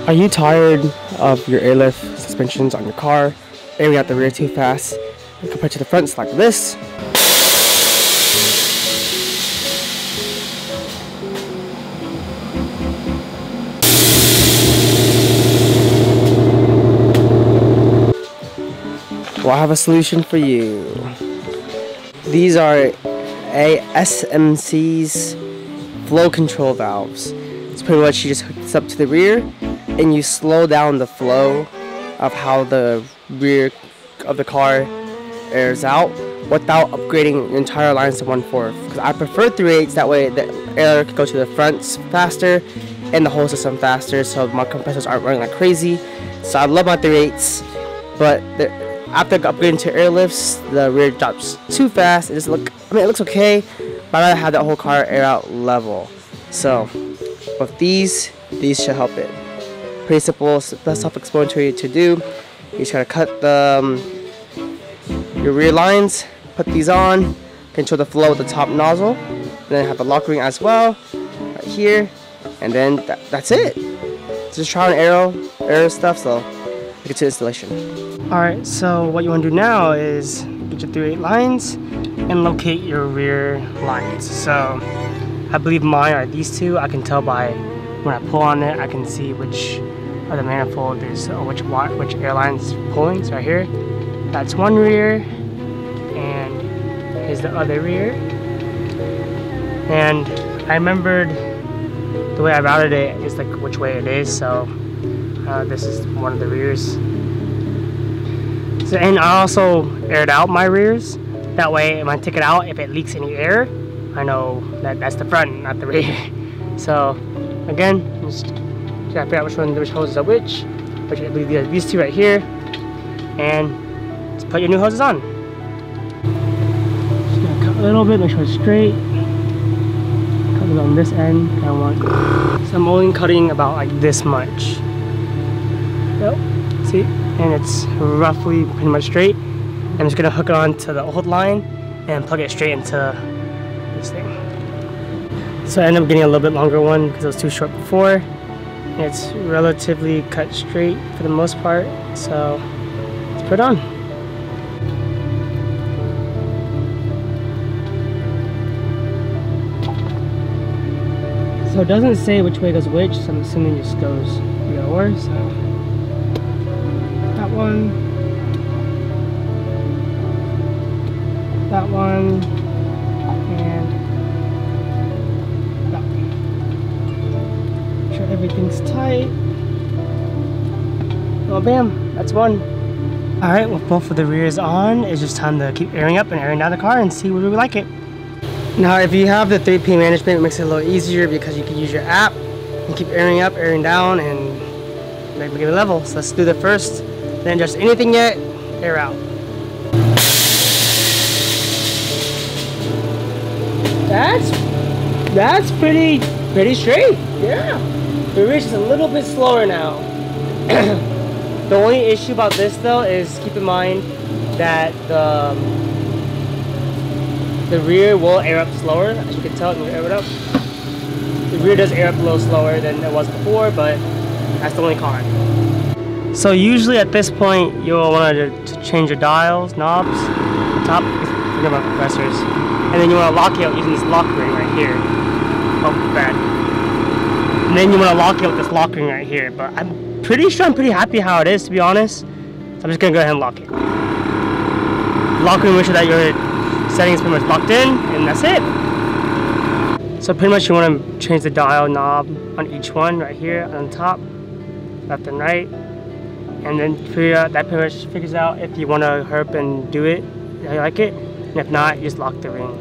Are you tired of your airlift suspensions on your car airing out the rear too fast compared to the fronts like this? Well, I have a solution for you. These are SMC's flow control valves. It's pretty much you just hook this up to the rear and you slow down the flow of how the rear of the car airs out without upgrading the entire lines to 1/4. Because I prefer 3/8, that way the air can go to the fronts faster and the whole system faster, so my compressors aren't running like crazy. So I love my 3/8s, but after upgrading to airlifts, the rear drops too fast. It looks okay, but I'd rather have that whole car air out level. So with these should help it. Pretty simple, self-explanatory to do. You just gotta cut your rear lines, put these on, control the flow with the top nozzle, then have the lock ring as well, right here, and then that's it. Just try on aero stuff, so get to installation. Alright, so what you want to do now is get your 3/8 lines and locate your rear lines. So I believe mine are these two. I can tell by when I pull on it, I can see which of the manifold is which airline is pulling. So right here, that's one rear, and here's the other rear. And I remembered the way I routed it is like which way it is. So this is one of the rears. So, and I also aired out my rears. That way, when I take it out, if it leaks any air, I know that that's the front, not the rear. So, again, just try to figure out which hoses are which I believe these two right here, and just put your new hoses on. Just gonna cut a little bit, make sure it's straight. Cut it on this end, so I'm only cutting about like this much. Yep, see? And it's roughly pretty much straight. I'm just gonna hook it onto the old line and plug it straight into this thing. So I ended up getting a little bit longer one because it was too short before. It's relatively cut straight for the most part, so let's put it on. So it doesn't say which way goes which, so I'm assuming it just goes either or. So that one, and that one. Make sure everything's tight. Well, bam, that's one. Alright, with both of the rears on, it's just time to keep airing up and airing down the car and see where we like it. Now, if you have the 3P management, it makes it a little easier because you can use your app and keep airing up, airing down, and make it level. So let's do the first. Then just anything yet, air out. That's pretty straight. Yeah. The rear is a little bit slower now. The only issue about this though is keep in mind that the rear will air up slower. As you can tell, when you air it up, the rear does air up a little slower than it was before, but that's the only con. So usually at this point, you'll want to change your dials, knobs, top, compressors, and then you want to lock it out using this lock ring right here. Oh, bad. And then you want to lock it with this lock ring right here. But I'm pretty sure I'm pretty happy how it is, to be honest. So I'm just gonna go ahead and lock it. Lock ring, make sure that your settings pretty much locked in, and that's it. So pretty much you want to change the dial knob on each one right here on top, left and right. And then that pretty much figures out if you want to hurry up and do it, how you like it. And if not, you just lock the ring.